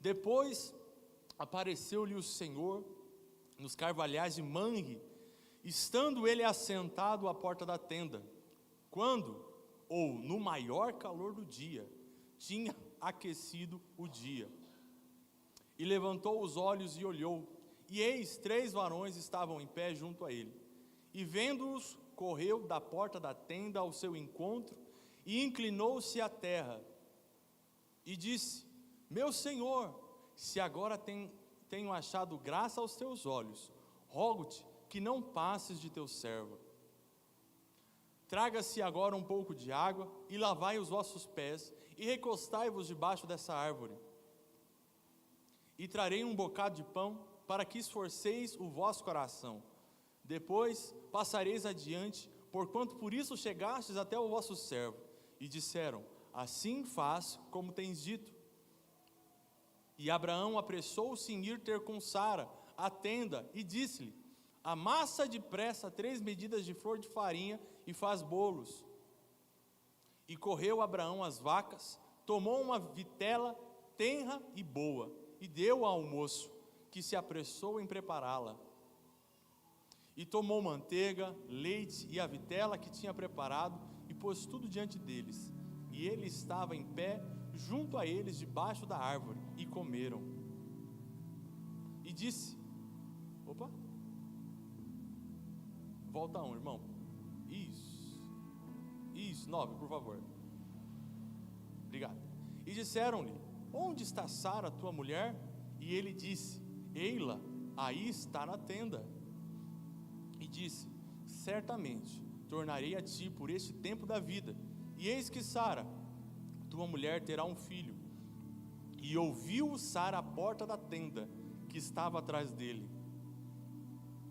Depois apareceu-lhe o Senhor nos carvalhais de Manre, estando ele assentado à porta da tenda, quando, ou no maior calor do dia, tinha aquecido o dia. E levantou os olhos e olhou, e eis 3 varões estavam em pé junto a ele. E vendo-os, correu da porta da tenda ao seu encontro, e inclinou-se à terra, e disse: meu Senhor, se agora tenho achado graça aos teus olhos, rogo-te que não passes de teu servo. Traga-se agora um pouco de água, e lavai os vossos pés, e recostai-vos debaixo dessa árvore. E trarei um bocado de pão, para que esforceis o vosso coração. Depois passareis adiante, porquanto por isso chegastes até o vosso servo. E disseram: assim faz como tens dito. E Abraão apressou-se em ir ter com Sara a tenda, e disse-lhe: amassa depressa 3 medidas de flor de farinha, e faz bolos. E correu Abraão às vacas, tomou uma vitela tenra e boa, e deu ao moço, que se apressou em prepará-la. E tomou manteiga, leite e a vitela que tinha preparado, e pôs tudo diante deles. E ele estava em pé junto a eles debaixo da árvore, e comeram. E disse: opa, volta um, irmão. Isso, 9, por favor. Obrigado. E disseram-lhe: onde está Sara, tua mulher? E ele disse: ei-la, aí está na tenda. E disse: certamente tornarei a ti por este tempo da vida, e eis que Sara, tua mulher, terá um filho. E ouviu Sara à porta da tenda, que estava atrás dele.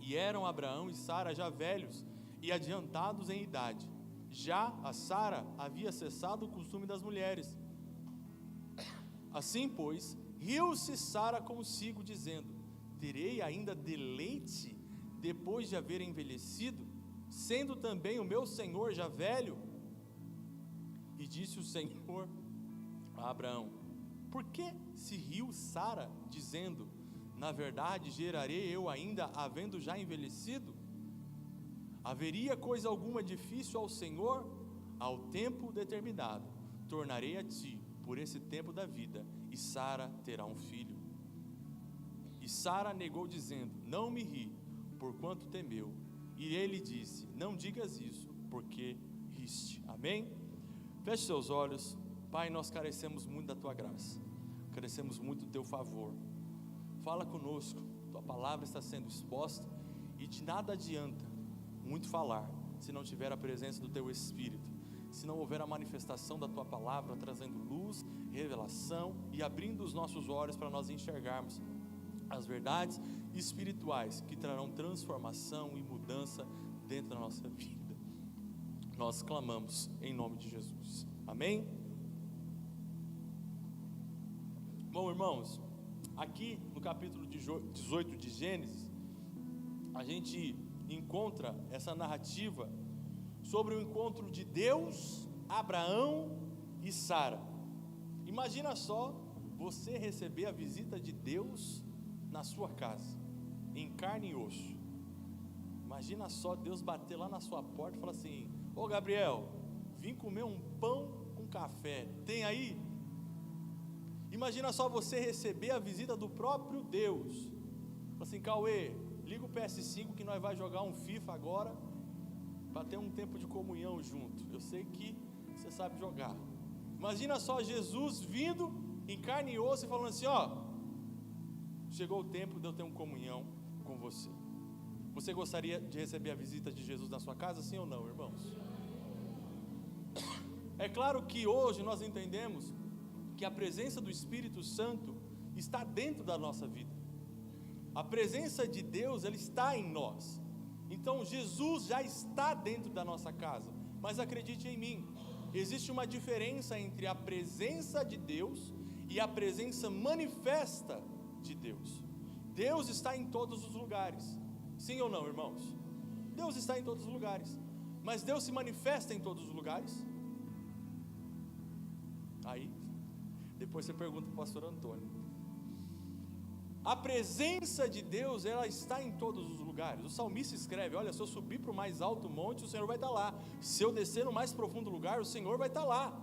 E eram Abraão e Sara já velhos e adiantados em idade. Já a Sara havia cessado o costume das mulheres. Assim, pois, riu-se Sara consigo, dizendo: terei ainda deleite depois de haver envelhecido, sendo também o meu senhor já velho? E disse o Senhor a Abraão: por que se riu Sara, dizendo: na verdade gerarei eu ainda, havendo já envelhecido? Haveria coisa alguma difícil ao Senhor? Ao tempo determinado tornarei a ti por esse tempo da vida, e Sara terá um filho. E Sara negou, dizendo: não me ri, porquanto temeu. E ele disse: não digas isso, porque riste. Amém? Feche seus olhos. Pai, nós carecemos muito da tua graça, carecemos muito do teu favor. Fala conosco, tua palavra está sendo exposta, e de nada adianta muito falar se não tiver a presença do teu Espírito, se não houver a manifestação da tua palavra, trazendo luz, revelação e abrindo os nossos olhos para nós enxergarmos as verdades espirituais que trarão transformação e mudança dentro da nossa vida. Nós clamamos em nome de Jesus. Amém? Bom, irmãos, aqui no capítulo 18 de Gênesis, a gente encontra essa narrativa sobre o encontro de Deus, Abraão e Sara. Imagina só você receber a visita de Deus na sua casa, em carne e osso. Imagina só Deus bater lá na sua porta e falar assim: ô Gabriel, vim comer um pão com café, tem aí? Imagina só você receber a visita do próprio Deus. Fala assim: Cauê, liga o PS5 que nós vai jogar um FIFA agora, para ter um tempo de comunhão junto. Eu sei que você sabe jogar. Imagina só Jesus vindo em carne e osso e falando assim: ó, chegou o tempo de eu ter uma comunhão com você. Você gostaria de receber a visita de Jesus na sua casa, sim ou não, irmãos? É claro que hoje nós entendemos que a presença do Espírito Santo está dentro da nossa vida. A presença de Deus, ela está em nós. Então Jesus já está dentro da nossa casa. Mas acredite em mim, existe uma diferença entre a presença de Deus e a presença manifesta de Deus. Deus está em todos os lugares. Sim ou não, irmãos? Deus está em todos os lugares. Mas Deus se manifesta em todos os lugares? Aí, depois você pergunta para o pastor Antônio. A presença de Deus, ela está em todos os lugares. O salmista escreve: olha, se eu subir para o mais alto monte, o Senhor vai estar lá. Se eu descer no mais profundo lugar, o Senhor vai estar lá.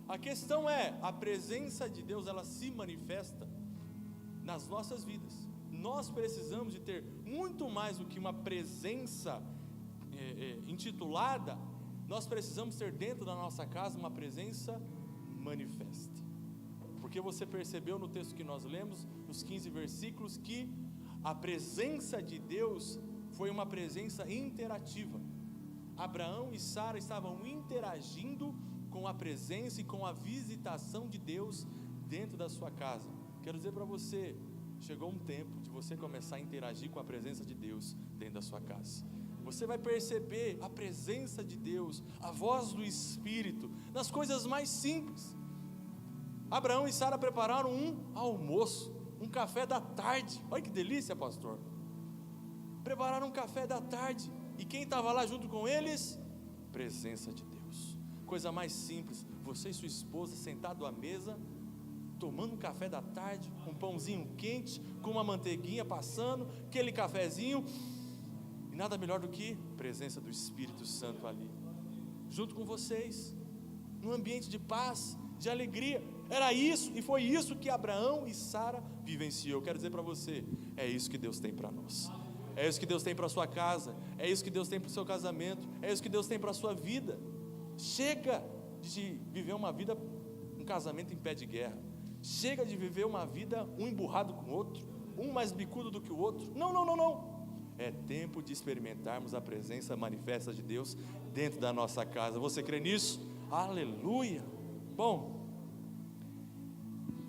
A questão é, a presença de Deus, ela se manifesta nas nossas vidas. Nós precisamos de ter muito mais do que uma presença intitulada. Nós precisamos ter dentro da nossa casa uma presença manifesta. Porque você percebeu no texto que nós lemos, nos 15 versículos, que a presença de Deus foi uma presença interativa. Abraão e Sara estavam interagindo com a presença e com a visitação de Deus dentro da sua casa. Quero dizer para você, chegou um tempo de você começar a interagir com a presença de Deus dentro da sua casa. Você vai perceber a presença de Deus, a voz do Espírito, nas coisas mais simples. Abraão e Sara prepararam um almoço, um café da tarde. Olha que delícia, pastor. Prepararam um café da tarde. E quem estava lá junto com eles? Presença de Deus. Coisa mais simples, você e sua esposa sentados à mesa, tomando um café da tarde, um pãozinho quente, com uma manteiguinha passando, aquele cafezinho, e nada melhor do que presença do Espírito Santo ali, junto com vocês, num ambiente de paz, de alegria. Era isso, e foi isso que Abraão e Sara vivenciou. Eu quero dizer para você, é isso que Deus tem para nós, é isso que Deus tem para a sua casa, é isso que Deus tem para o seu casamento, é isso que Deus tem para a sua vida. Chega de viver uma vida, um casamento em pé de guerra. Chega de viver uma vida, um emburrado com o outro, um mais bicudo do que o outro. Não. É tempo de experimentarmos a presença manifesta de Deus dentro da nossa casa. Você crê nisso? Aleluia! Bom,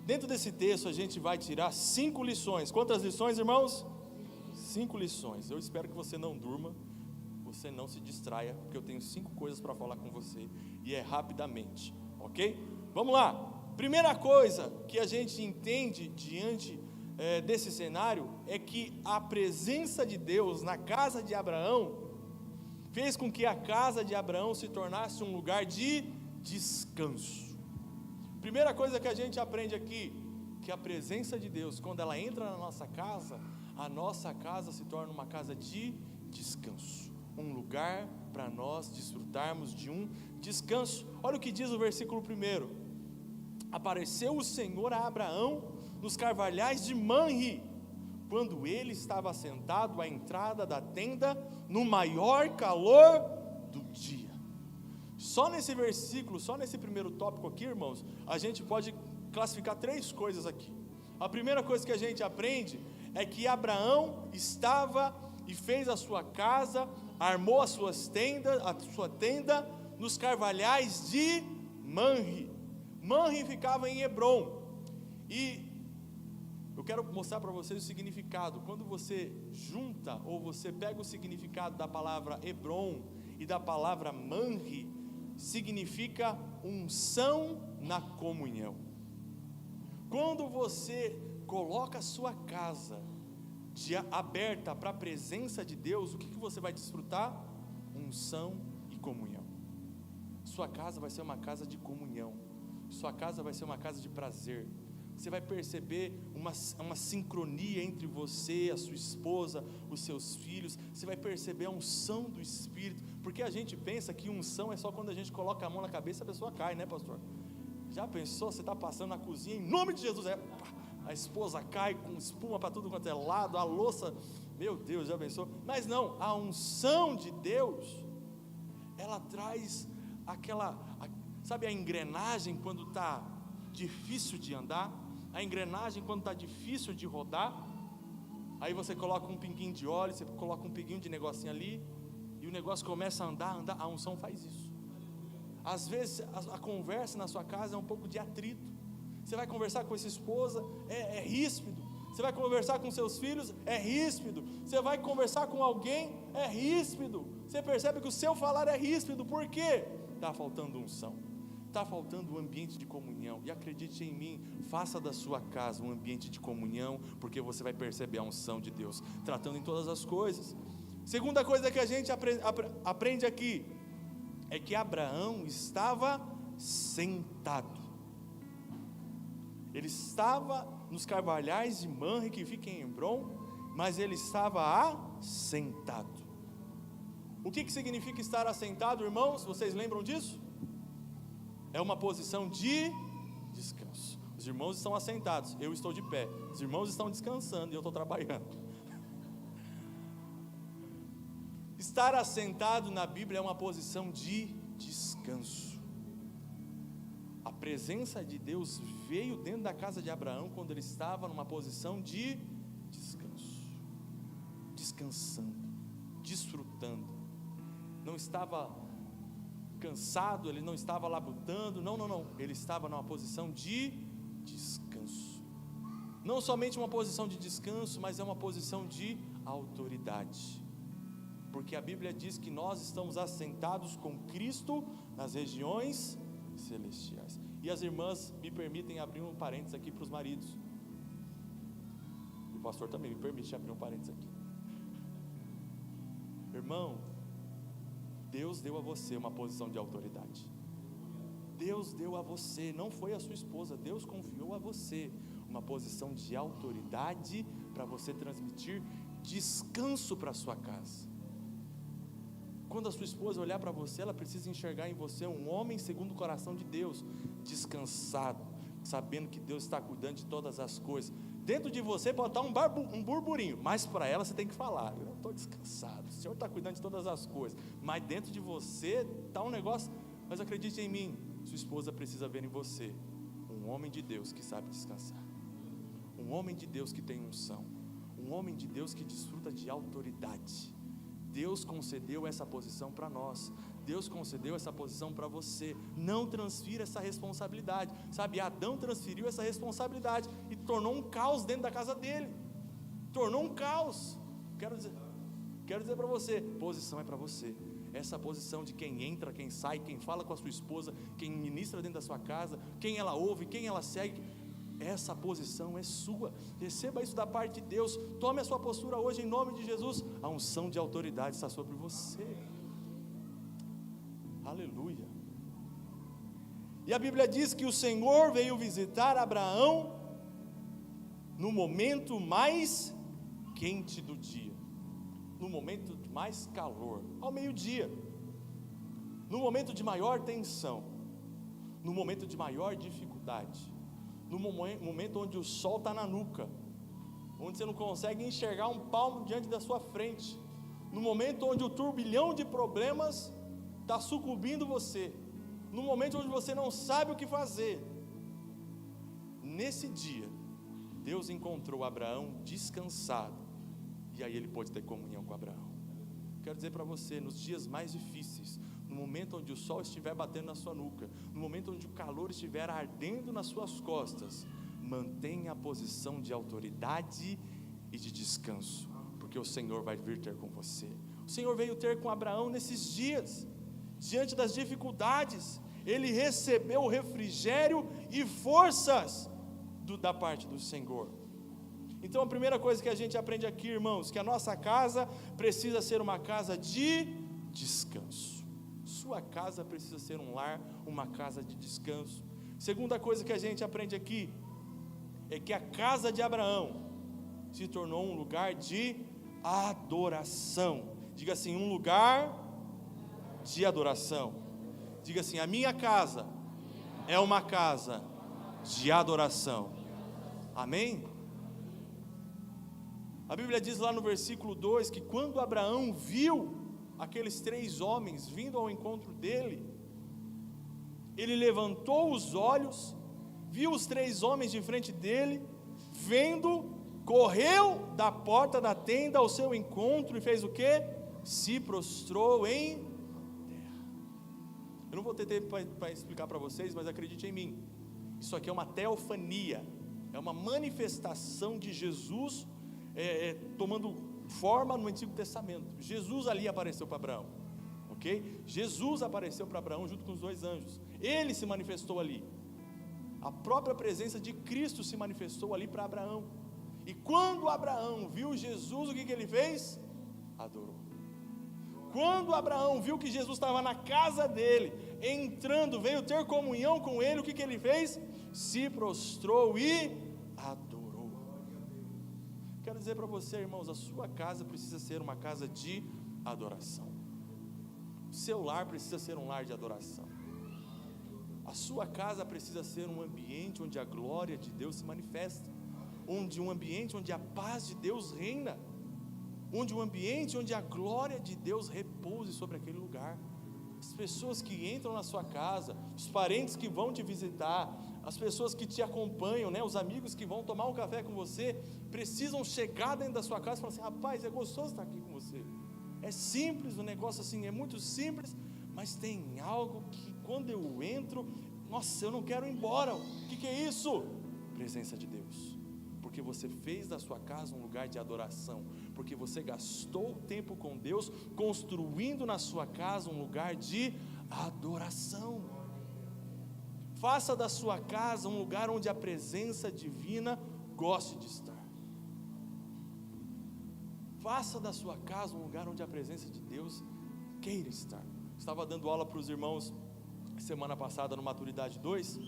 dentro desse texto a gente vai tirar 5 lições. Quantas lições, irmãos? 5 lições. Eu espero que você não durma, você não se distraia, porque eu tenho 5 coisas para falar com você, e é rapidamente, ok? Vamos lá. Primeira coisa que a gente entende diante desse cenário é que a presença de Deus na casa de Abraão fez com que a casa de Abraão se tornasse um lugar de descanso. Primeira coisa que a gente aprende aqui, que a presença de Deus, quando ela entra na nossa casa, a nossa casa se torna uma casa de descanso, um lugar para nós desfrutarmos de um descanso. Olha o que diz o versículo 1: apareceu o Senhor a Abraão nos carvalhais de Manre, quando ele estava sentado à entrada da tenda, no maior calor do dia. Só nesse versículo, só nesse primeiro tópico aqui, irmãos, a gente pode classificar 3 coisas aqui. A primeira coisa que a gente aprende é que Abraão estava e fez a sua casa, armou a sua tenda nos carvalhais de Manre. Manre ficava em Hebrom. E eu quero mostrar para vocês o significado. Quando você junta, ou você pega o significado da palavra Hebrom e da palavra Manre, significa unção na comunhão. Quando você coloca a sua casa aberta para a presença de Deus, o que você vai desfrutar? Unção e comunhão. Sua casa vai ser uma casa de comunhão, sua casa vai ser uma casa de prazer. Você vai perceber uma sincronia entre você, a sua esposa, os seus filhos. Você vai perceber a unção do Espírito, porque a gente pensa que unção é só quando a gente coloca a mão na cabeça e a pessoa cai, né, pastor? Já pensou? Você está passando na cozinha, em nome de Jesus, a esposa cai com espuma para tudo quanto é lado, a louça, meu Deus, já pensou? Mas não, a unção de Deus, ela traz sabe a engrenagem quando está difícil de andar? A engrenagem quando está difícil de rodar, aí você coloca um pinguinho de óleo, você coloca um pinguinho de negocinho ali, e o negócio começa a andar, a unção faz isso. Às vezes a conversa na sua casa é um pouco de atrito, você vai conversar com essa esposa, é ríspido, você vai conversar com seus filhos, é ríspido, você vai conversar com alguém, é ríspido, você percebe que o seu falar é ríspido, por quê? Está faltando unção. Está faltando um ambiente de comunhão, e acredite em mim, faça da sua casa um ambiente de comunhão, porque você vai perceber a unção de Deus, tratando em todas as coisas. Segunda coisa que a gente aprende aqui, é que Abraão estava sentado, ele estava nos carvalhais de Manre que fica em Hebrom, mas ele estava assentado. O que significa estar assentado, irmãos? Vocês lembram disso? É uma posição de descanso. Os irmãos estão assentados, eu estou de pé. Os irmãos estão descansando e eu estou trabalhando. Estar assentado na Bíblia é uma posição de descanso. A presença de Deus veio dentro da casa de Abraão quando ele estava numa posição de descanso, descansando, desfrutando. Não estava cansado, ele não estava labutando, não, ele estava numa posição de descanso. Não somente uma posição de descanso, mas é uma posição de autoridade. Porque a Bíblia diz que nós estamos assentados com Cristo nas regiões celestiais. E as irmãs me permitem abrir um parênteses aqui para os maridos. E o pastor também me permite abrir um parênteses aqui. Irmão, Deus deu a você uma posição de autoridade. Deus deu a você, não foi a sua esposa, Deus confiou a você uma posição de autoridade para você transmitir descanso para a sua casa. Quando a sua esposa olhar para você, ela precisa enxergar em você um homem segundo o coração de Deus, descansado, sabendo que Deus está cuidando de todas as coisas. Dentro de você pode estar um burburinho, mas para ela você tem que falar: eu estou descansado, o Senhor está cuidando de todas as coisas. Mas dentro de você está um negócio. Mas acredite em mim, sua esposa precisa ver em você um homem de Deus que sabe descansar, um homem de Deus que tem unção, um homem de Deus que desfruta de autoridade. Deus concedeu essa posição para nós, Deus concedeu essa posição para você. Não transfira essa responsabilidade, sabe? Adão transferiu essa responsabilidade e tornou um caos dentro da casa dele, tornou um caos. Quero dizer para você, posição é para você. Essa posição de quem entra, quem sai, quem fala com a sua esposa, quem ministra dentro da sua casa, quem ela ouve, quem ela segue, essa posição é sua. Receba isso da parte de Deus. Tome a sua postura hoje em nome de Jesus. A unção de autoridade está sobre você. Aleluia. E a Bíblia diz que o Senhor veio visitar Abraão no momento mais quente do dia, no momento de mais calor, ao meio-dia, no momento de maior tensão, no momento de maior dificuldade, no momento onde o sol está na nuca, onde você não consegue enxergar um palmo diante da sua frente, no momento onde o turbilhão de problemas está sucumbindo você, no momento onde você não sabe o que fazer. Nesse dia, Deus encontrou Abraão descansado, e aí ele pôde ter comunhão com Abraão. Quero dizer para você, nos dias mais difíceis, no momento onde o sol estiver batendo na sua nuca, no momento onde o calor estiver ardendo nas suas costas, mantenha a posição de autoridade e de descanso, porque o Senhor vai vir ter com você. O Senhor veio ter com Abraão nesses dias, diante das dificuldades, ele recebeu refrigério e forças da parte do Senhor. Então a primeira coisa que a gente aprende aqui, irmãos, que a nossa casa precisa ser uma casa de descanso. Sua casa precisa ser um lar, uma casa de descanso. Segunda coisa que a gente aprende aqui, é que a casa de Abraão se tornou um lugar de adoração. Diga assim, um lugar de adoração. Diga assim, a minha casa é uma casa de adoração. Amém? A Bíblia diz lá no versículo 2, que quando Abraão viu aqueles 3 homens vindo ao encontro dele, ele levantou os olhos, viu os 3 homens de frente dele, vendo, correu da porta da tenda ao seu encontro e fez o quê? Se prostrou em terra. Eu não vou ter tempo para explicar para vocês, mas acredite em mim, isso aqui é uma teofania, é uma manifestação de Jesus tomando forma no Antigo Testamento. Jesus ali apareceu para Abraão, ok? Jesus apareceu para Abraão junto com os 2 anjos, ele se manifestou ali, a própria presença de Cristo se manifestou ali para Abraão, e quando Abraão viu Jesus, o que ele fez? Adorou. Quando Abraão viu que Jesus estava na casa dele, entrando, veio ter comunhão com ele, o que ele fez? Se prostrou e adorou. Quero dizer para você, irmãos, a sua casa precisa ser uma casa de adoração. O seu lar precisa ser um lar de adoração. A sua casa precisa ser um ambiente onde a glória de Deus se manifesta, um ambiente onde a paz de Deus reina, um ambiente onde a glória de Deus repouse sobre aquele lugar. As pessoas que entram na sua casa, os parentes que vão te visitar, as pessoas que te acompanham, né, os amigos que vão tomar um café com você, precisam chegar dentro da sua casa e falar assim: rapaz, é gostoso estar aqui com você. É simples, o negócio assim, é muito simples, mas tem algo que quando eu entro, nossa, eu não quero ir embora. O que é isso? Presença de Deus. Porque você fez da sua casa um lugar de adoração, porque você gastou tempo com Deus, construindo na sua casa um lugar de adoração. Faça da sua casa um lugar onde a presença divina goste de estar. Faça da sua casa um lugar onde a presença de Deus queira estar. Estava dando aula para os irmãos semana passada no Maturidade 2,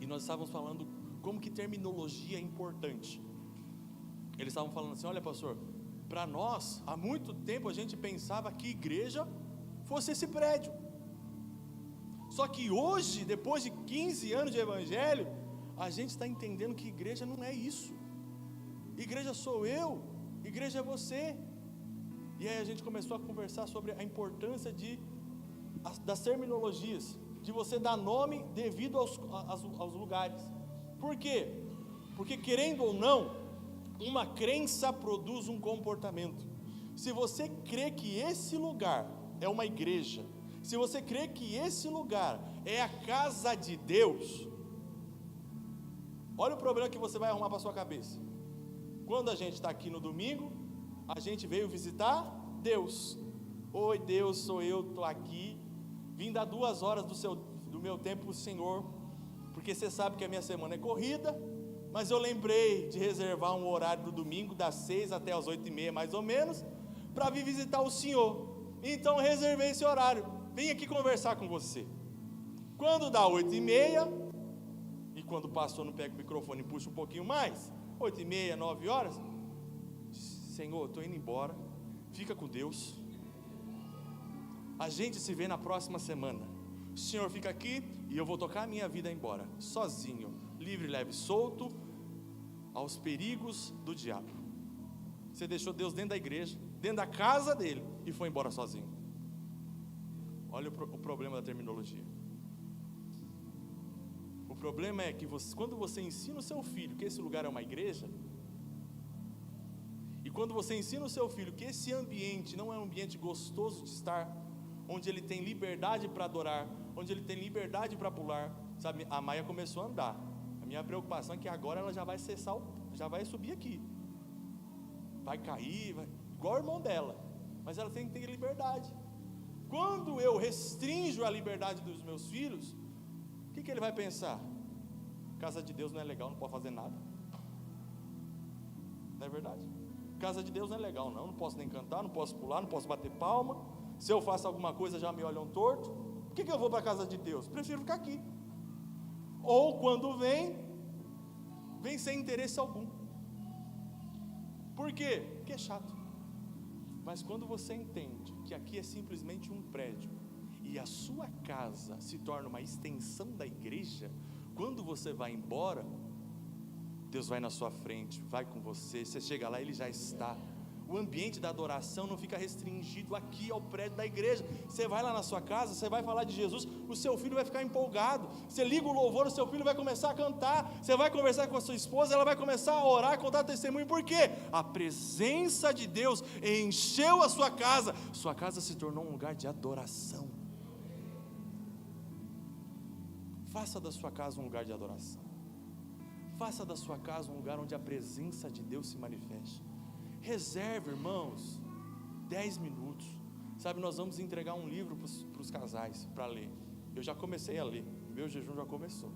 e nós estávamos falando como que terminologia é importante. Eles estavam falando assim: olha, pastor, para nós, há muito tempo a gente pensava que igreja fosse esse prédio. Só que hoje, depois de 15 anos de evangelho, a gente está entendendo que igreja não é isso. Igreja sou eu, igreja é você. E aí a gente começou a conversar sobre a importância das terminologias, de você dar nome devido aos lugares. Por quê? Porque, querendo ou não, uma crença produz um comportamento. Se você crê que esse lugar é uma igreja, se você crê que esse lugar é a casa de Deus, olha o problema que você vai arrumar para sua cabeça. Quando a gente está aqui no domingo, a gente veio visitar Deus. Oi Deus, sou eu, estou aqui, vim dar 2 horas do meu tempo para o Senhor, porque você sabe que a minha semana é corrida, mas eu lembrei de reservar um horário do domingo, das 6 até as 8h30 mais ou menos, para vir visitar o Senhor. Então eu reservei esse horário, vim aqui conversar com você. Quando dá 8h30, e quando o pastor não pega o microfone e puxa um pouquinho mais, 8h30, 9 horas, Senhor, estou indo embora, fica com Deus, a gente se vê na próxima semana. O Senhor fica aqui e eu vou tocar a minha vida embora, sozinho, livre, leve, solto, aos perigos do diabo. Você deixou Deus dentro da igreja, dentro da casa dele, e foi embora sozinho. Olha o problema da terminologia. O problema é que quando você ensina o seu filho que esse lugar é uma igreja, e quando você ensina o seu filho que esse ambiente não é um ambiente gostoso de estar, onde ele tem liberdade para adorar, onde ele tem liberdade para pular, sabe, a Maia começou a andar, a minha preocupação é que agora ela já vai cessar, já vai subir aqui, vai cair, igual o irmão dela, mas ela tem que ter liberdade. Quando eu restringo a liberdade dos meus filhos, o que ele vai pensar? Casa de Deus não é legal, não pode fazer nada. Não é verdade? Casa de Deus não é legal, não posso nem cantar, não posso pular, não posso bater palma. Se eu faço alguma coisa já me olham torto. Por que eu vou para a casa de Deus? Prefiro ficar aqui. Ou quando vem sem interesse algum. Por quê? Porque é chato. Mas quando você entende que aqui é simplesmente um prédio e a sua casa se torna uma extensão da igreja, quando você vai embora, Deus vai na sua frente, vai com você, você chega lá, Ele já está. O ambiente da adoração não fica restringido aqui ao prédio da igreja. Você vai lá na sua casa, você vai falar de Jesus, o seu filho vai ficar empolgado. Você liga o louvor, o seu filho vai começar a cantar. Você vai conversar com a sua esposa, ela vai começar a orar, contar testemunho. Por quê? A presença de Deus encheu a sua casa. Sua casa se tornou um lugar de adoração. Faça da sua casa um lugar de adoração. Faça da sua casa um lugar onde a presença de Deus se manifeste. Reserve, irmãos, 10 minutos. Sabe, nós vamos entregar um livro para os casais, para ler. Eu já comecei a ler, meu jejum já começou.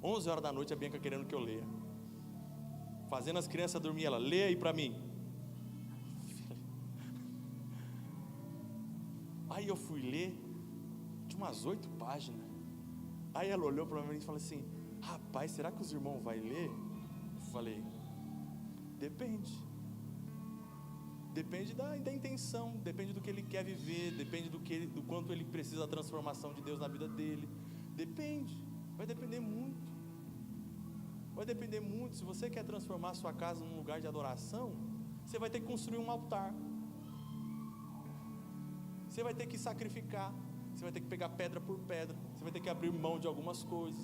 11 horas da noite a Bianca querendo que eu leia, fazendo as crianças dormir, ela, lê aí para mim. Aí eu fui ler, de umas 8 páginas. Aí ela olhou para mim e falou assim: rapaz, pai, será que os irmãos vão ler? Eu falei, depende da intenção, depende do que ele quer viver, depende do quanto ele precisa da transformação de Deus na vida dele, vai depender muito. Se você quer transformar a sua casa num lugar de adoração, você vai ter que construir um altar, você vai ter que sacrificar, você vai ter que pegar pedra por pedra, você vai ter que abrir mão de algumas coisas,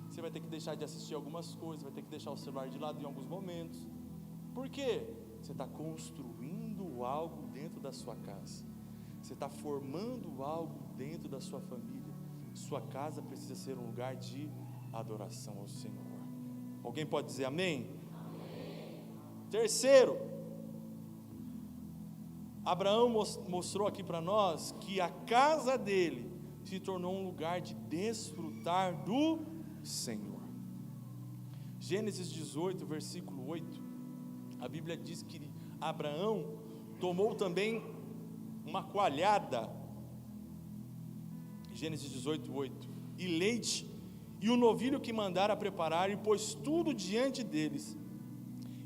você vai ter que deixar de assistir algumas coisas, vai ter que deixar o celular de lado em alguns momentos. Por quê? Você está construindo algo dentro da sua casa, você está formando algo dentro da sua família. Sua casa precisa ser um lugar de adoração ao Senhor. Alguém pode dizer amém? Amém. Terceiro, Abraão mostrou aqui para nós que a casa dele se tornou um lugar de desfrutar do Senhor. Gênesis 18, versículo 8, a Bíblia diz que Abraão tomou também uma coalhada, Gênesis 18, 8, e leite, e o novilho que mandara preparar, e pôs tudo diante deles,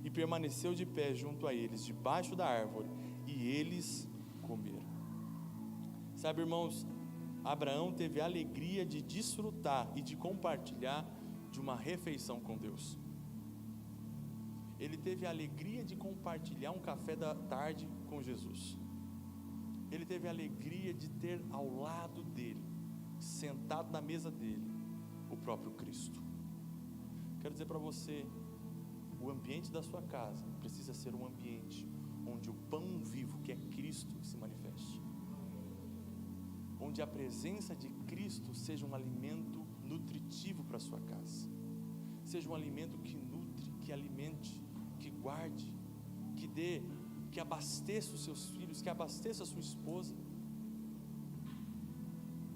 e permaneceu de pé junto a eles, debaixo da árvore, e eles comeram. Sabe, irmãos, Abraão teve a alegria de desfrutar e de compartilhar de uma refeição com Deus. Ele teve a alegria de compartilhar um café da tarde com Jesus. Ele teve a alegria de ter ao lado dele, sentado na mesa dele, o próprio Cristo. Quero dizer para você, o ambiente da sua casa precisa ser um ambiente onde o pão vivo, que é Cristo, se manifeste, onde a presença de Cristo seja um alimento nutritivo para a sua casa, seja um alimento que nutre, que alimente, que guarde, que dê, que abasteça os seus filhos, que abasteça a sua esposa.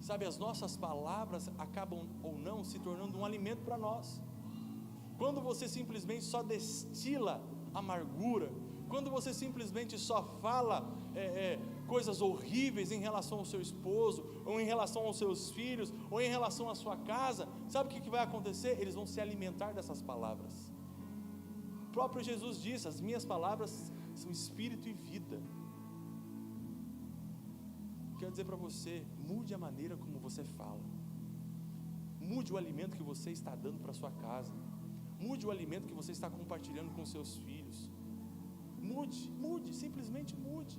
Sabe, as nossas palavras acabam ou não se tornando um alimento para nós. Quando você simplesmente só destila amargura, quando você simplesmente só fala coisas horríveis em relação ao seu esposo, ou em relação aos seus filhos, ou em relação à sua casa, sabe o que vai acontecer? Eles vão se alimentar dessas palavras. O próprio Jesus disse, as minhas palavras são espírito e vida. Quero dizer para você, mude a maneira como você fala, mude o alimento que você está dando para a sua casa, mude o alimento que você está compartilhando com seus filhos, mude, simplesmente mude.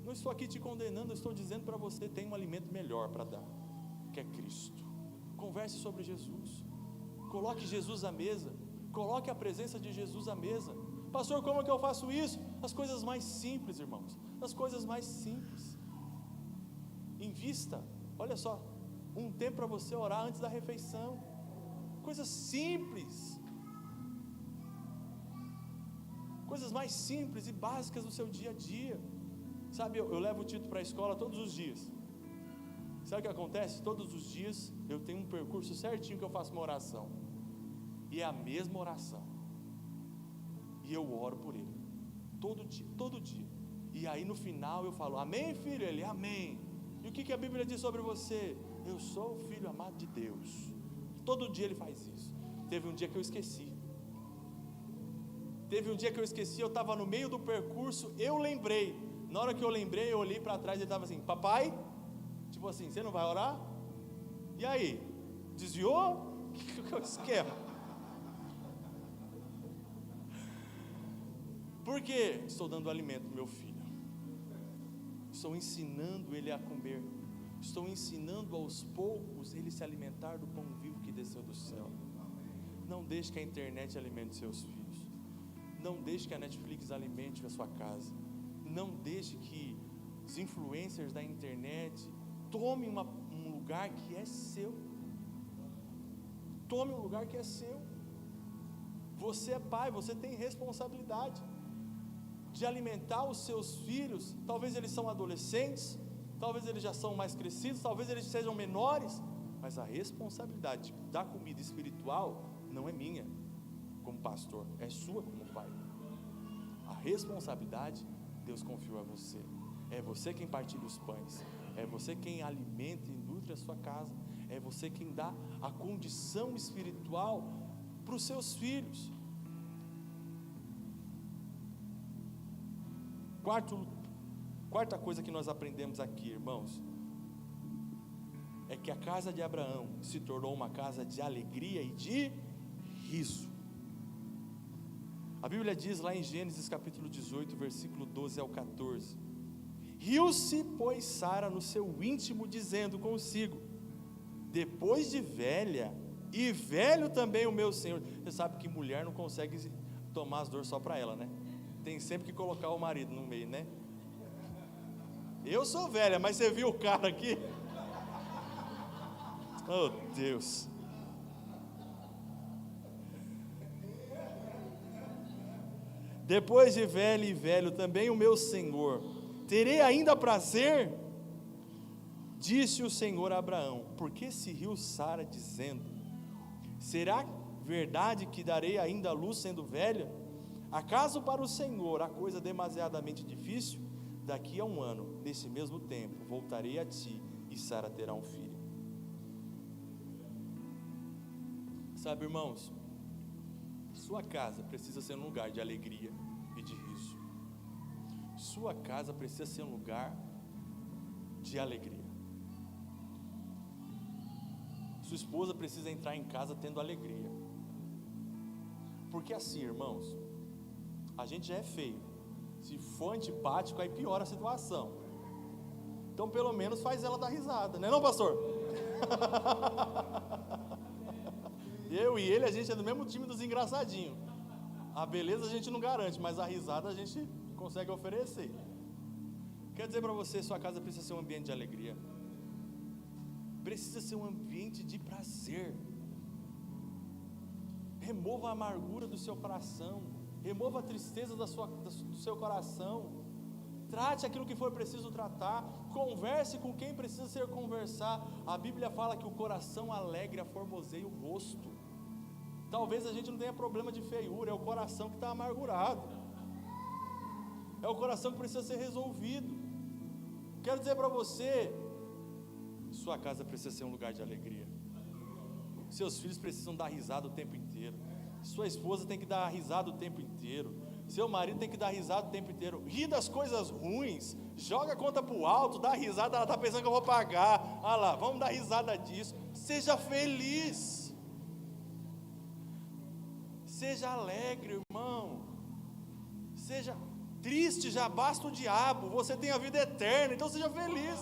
Não estou aqui te condenando, eu estou dizendo para você, tem um alimento melhor para dar, que é Cristo. Converse sobre Jesus, coloque Jesus à mesa, coloque a presença de Jesus à mesa. Pastor, como é que eu faço isso? As coisas mais simples, irmãos, as coisas mais simples. Invista, olha só, um tempo para você orar antes da refeição, coisas simples, coisas mais simples e básicas do seu dia a dia. Sabe, eu levo o Tito para a escola todos os dias. Sabe o que acontece? Todos os dias eu tenho um percurso certinho que eu faço uma oração, e é a mesma oração, e eu oro por ele, todo dia, e aí no final eu falo, amém filho? Ele, amém. E o que a Bíblia diz sobre você? Eu sou o filho amado de Deus. Todo dia ele faz isso. Teve um dia que eu esqueci, eu estava no meio do percurso, eu lembrei, na hora que eu lembrei, eu olhei para trás e ele estava assim, papai, tipo assim, você não vai orar? E aí, desviou? O que é o esquema? Por quê? Estou dando alimento ao meu filho, estou ensinando ele a comer, estou ensinando aos poucos ele se alimentar do pão vivo que desceu do céu. Não deixe que a internet alimente seus filhos, não deixe que a Netflix alimente a sua casa, não deixe que os influencers da internet tomem um lugar que é seu. Tome um lugar que é seu. Você é pai, você tem responsabilidade de alimentar os seus filhos. Talvez eles são adolescentes, talvez eles já são mais crescidos, talvez eles sejam menores, mas a responsabilidade da comida espiritual não é minha como pastor, é sua como pai. A responsabilidade Deus confiou a você. É você quem partilha os pães, é você quem alimenta e nutre a sua casa, é você quem dá a condição espiritual para os seus filhos. Quarta coisa que nós aprendemos aqui, irmãos, é que a casa de Abraão se tornou uma casa de alegria e de riso. A Bíblia diz lá em Gênesis capítulo 18, versículo 12 ao 14: riu-se, pois, Sara no seu íntimo, dizendo consigo: depois de velha, e velho também o meu Senhor. Você sabe que mulher não consegue tomar as dores só para ela, né? Tem sempre que colocar o marido no meio, né? Eu sou velha, mas você viu o cara aqui? Oh Deus. Depois de velho e velho também o meu Senhor, terei ainda prazer? Disse o Senhor a Abraão: por que se riu Sara, dizendo: será verdade que darei ainda a luz sendo velha? Acaso para o Senhor a coisa demasiadamente difícil? Daqui a 1 ano, nesse mesmo tempo, voltarei a ti, e Sara terá um filho. Sabe, irmãos, sua casa precisa ser um lugar de alegria e de riso. Sua casa precisa ser um lugar de alegria. Sua esposa precisa entrar em casa tendo alegria. Porque assim, irmãos, a gente já é feio. Se for antipático, aí piora a situação. Então pelo menos faz ela dar risada, né não, pastor? Eu e ele, a gente é do mesmo time dos engraçadinhos. A beleza a gente não garante, mas a risada a gente consegue oferecer. Quer dizer para você, sua casa precisa ser um ambiente de alegria. Precisa ser um ambiente de prazer. Remova a amargura do seu coração. Remova a tristeza do seu coração. Trate aquilo que for preciso tratar. Converse com quem precisa ser conversar. A Bíblia fala que o coração alegre aformoseia o rosto. Talvez a gente não tenha problema de feiura, é o coração que está amargurado. É o coração que precisa ser resolvido. Quero dizer para você, sua casa precisa ser um lugar de alegria. Seus filhos precisam dar risada o tempo inteiro. Sua esposa tem que dar risada o tempo inteiro. Seu marido tem que dar risada o tempo inteiro. Ri das coisas ruins, joga a conta para o alto, dá risada. Ela está pensando que eu vou pagar. Ah lá, vamos dar risada disso. Seja feliz. Seja alegre, irmão. Seja triste, já basta o diabo. Você tem a vida eterna, então seja feliz.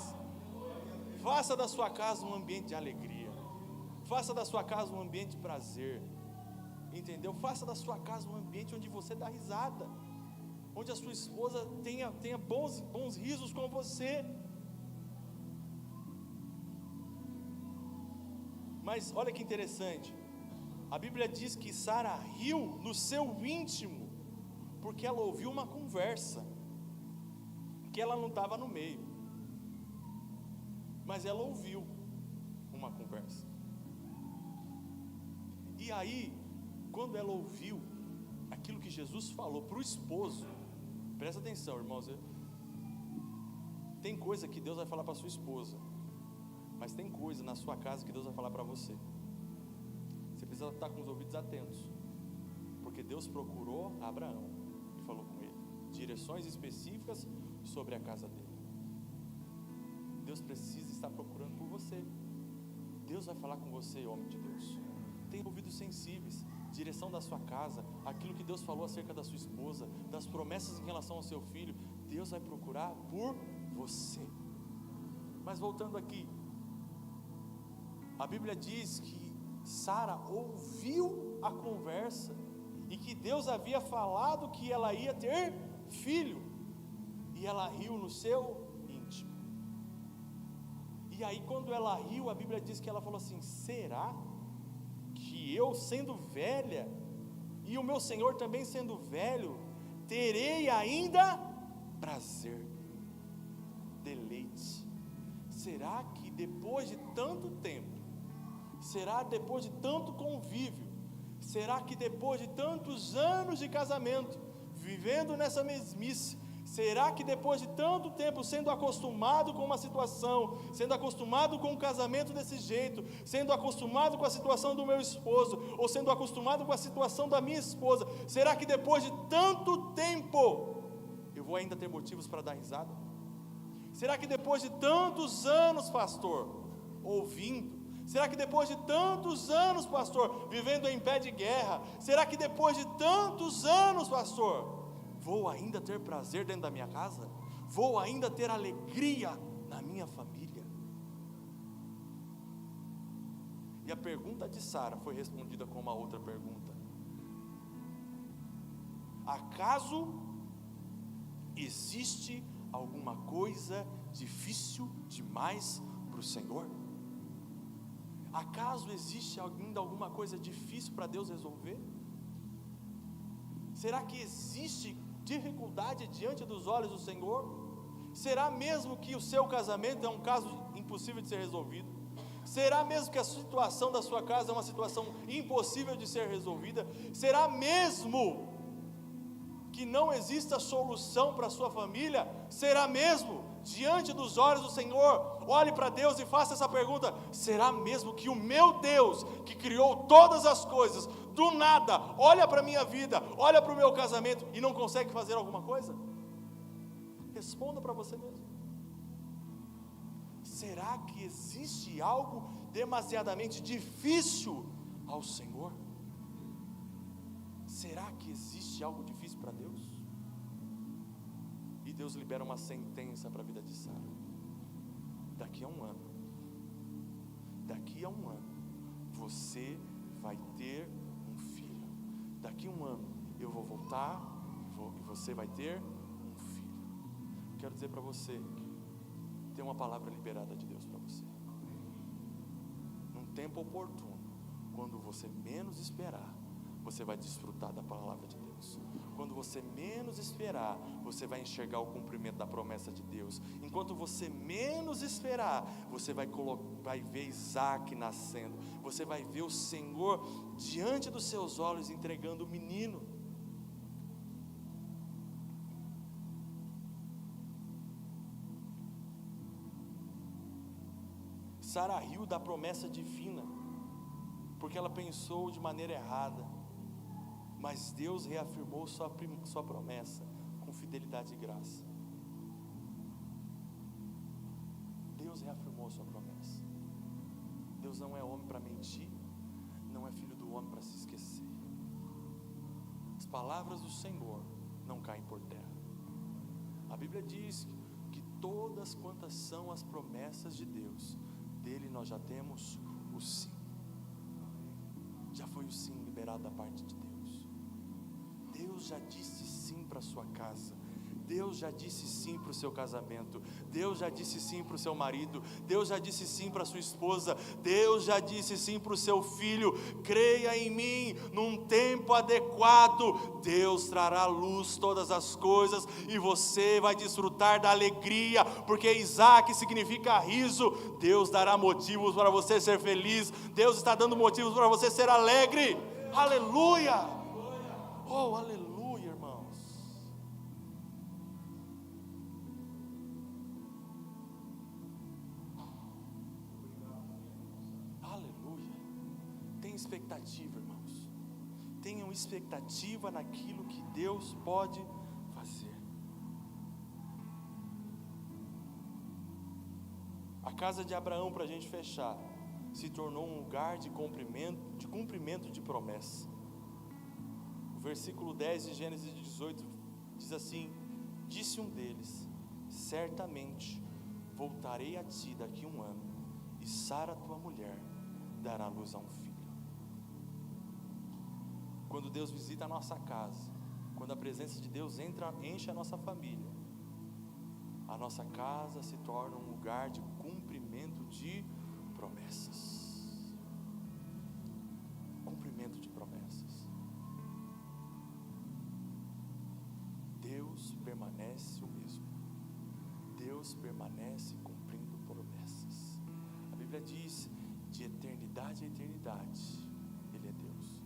Faça da sua casa um ambiente de alegria. Faça da sua casa um ambiente de prazer. Entendeu? Faça da sua casa um ambiente onde você dá risada, onde a sua esposa tenha bons risos com você. Mas olha que interessante, a Bíblia diz que Sara riu no seu íntimo, porque ela ouviu uma conversa, que ela não estava no meio, mas ela ouviu uma conversa. E aí, quando ela ouviu aquilo que Jesus falou para o esposo, presta atenção, irmãos, tem coisa que Deus vai falar para sua esposa, mas tem coisa na sua casa que Deus vai falar para você. Você precisa estar com os ouvidos atentos, porque Deus procurou Abraão e falou com ele direções específicas sobre a casa dele. Deus precisa estar procurando por você. Deus vai falar com você, homem de Deus. Tenha ouvidos sensíveis. Direção da sua casa, aquilo que Deus falou acerca da sua esposa, das promessas em relação ao seu filho, Deus vai procurar por você. Mas voltando aqui, a Bíblia diz que Sara ouviu a conversa e que Deus havia falado que ela ia ter filho, e ela riu no seu íntimo. E aí quando ela riu, a Bíblia diz que ela falou assim: será que eu, sendo velha, e o meu Senhor também sendo velho, terei ainda prazer, deleite? Será que depois de tanto tempo, será depois de tanto convívio, será que depois de tantos anos de casamento, vivendo nessa mesmice, Será que depois de tanto tempo sendo acostumado com uma situação, sendo acostumado com um casamento desse jeito, sendo acostumado com a situação do meu esposo, ou sendo acostumado com a situação da minha esposa, será que depois de tanto tempo eu vou ainda ter motivos para dar risada? Será que depois de tantos anos, pastor, ouvindo, será que depois de tantos anos, pastor, vivendo em pé de guerra, será que depois de tantos anos, pastor, vou ainda ter prazer dentro da minha casa? Vou ainda ter alegria na minha família? E a pergunta de Sara foi respondida com uma outra pergunta: acaso existe alguma coisa difícil demais para o Senhor? Acaso existe ainda alguma coisa difícil para Deus resolver? Será que existe dificuldade diante dos olhos do Senhor? Será mesmo que o seu casamento é um caso impossível de ser resolvido? Será mesmo que a situação da sua casa é uma situação impossível de ser resolvida? Será mesmo que não exista solução para a sua família? Será mesmo? Diante dos olhos do Senhor, olhe para Deus e faça essa pergunta: será mesmo que o meu Deus, que criou todas as coisas, do nada, olha para a minha vida, olha para o meu casamento e não consegue fazer alguma coisa? Responda para você mesmo. Será que existe algo demasiadamente difícil ao Senhor? Será que existe algo difícil para Deus? E Deus libera uma sentença para a vida de Sara: daqui a um ano, você vai ter um filho. Daqui a um ano eu vou voltar e você vai ter um filho. Quero dizer para você, tem uma palavra liberada de Deus para você. Num tempo oportuno, quando você menos esperar, você vai desfrutar da palavra de Deus. Quando você menos esperar, você vai enxergar o cumprimento da promessa de Deus. Enquanto você menos esperar, você vai ver Isaac nascendo. Você vai ver o Senhor diante dos seus olhos entregando o menino. Sara riu da promessa divina, porque ela pensou de maneira errada. Mas Deus reafirmou sua promessa com fidelidade e graça. Deus reafirmou sua promessa. Deus não é homem para mentir, não é filho do homem para se esquecer. As palavras do Senhor não caem por terra. A Bíblia diz que todas quantas são as promessas de Deus, dele nós já temos o sim. Já foi o sim liberado da parte de Deus. Deus já disse sim para a sua casa. Deus já disse sim para o seu casamento. Deus já disse sim para o seu marido. Deus já disse sim para a sua esposa. Deus já disse sim para o seu filho. Creia em mim, num tempo adequado Deus trará à luz todas as coisas e você vai desfrutar da alegria, porque Isaac significa riso. Deus dará motivos para você ser feliz. Deus está dando motivos para você ser alegre. Aleluia! Oh, aleluia, irmãos. Aleluia. Tenha expectativa, irmãos. Tenham expectativa naquilo que Deus pode fazer. A casa de Abraão, para a gente fechar, se tornou um lugar de cumprimento de promessa. Versículo 10 de Gênesis 18 diz assim: disse um deles: certamente voltarei a ti daqui a um ano, e Sara tua mulher dará luz a um filho. Quando Deus visita a nossa casa, quando a presença de Deus enche a nossa família, a nossa casa se torna um lugar de cumprimento de promessas. Cumprimento de promessas. Deus permanece o mesmo. Deus permanece cumprindo promessas. A Bíblia diz: de eternidade a eternidade Ele é Deus.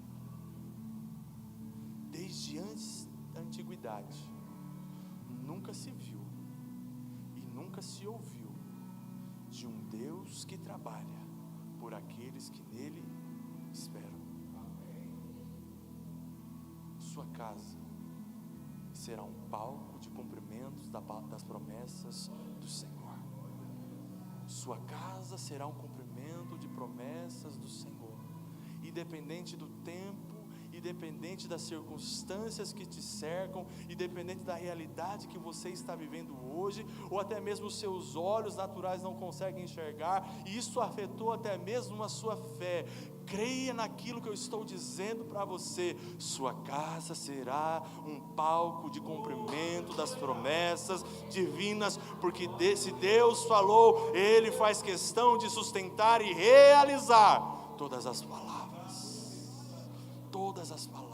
Desde antes da antiguidade, nunca se viu e nunca se ouviu de um Deus que trabalha por aqueles que nele esperam. Sua casa será um palco de cumprimentos das promessas do Senhor. Sua casa será um cumprimento de promessas do Senhor. Independente do tempo, independente das circunstâncias que te cercam, independente da realidade que você está vivendo hoje, ou até mesmo os seus olhos naturais não conseguem enxergar, e isso afetou até mesmo a sua fé. Creia naquilo que eu estou dizendo para você. Sua casa será um palco de cumprimento das promessas divinas, porque se Deus falou, Ele faz questão de sustentar e realizar todas as palavras. Todas as palavras.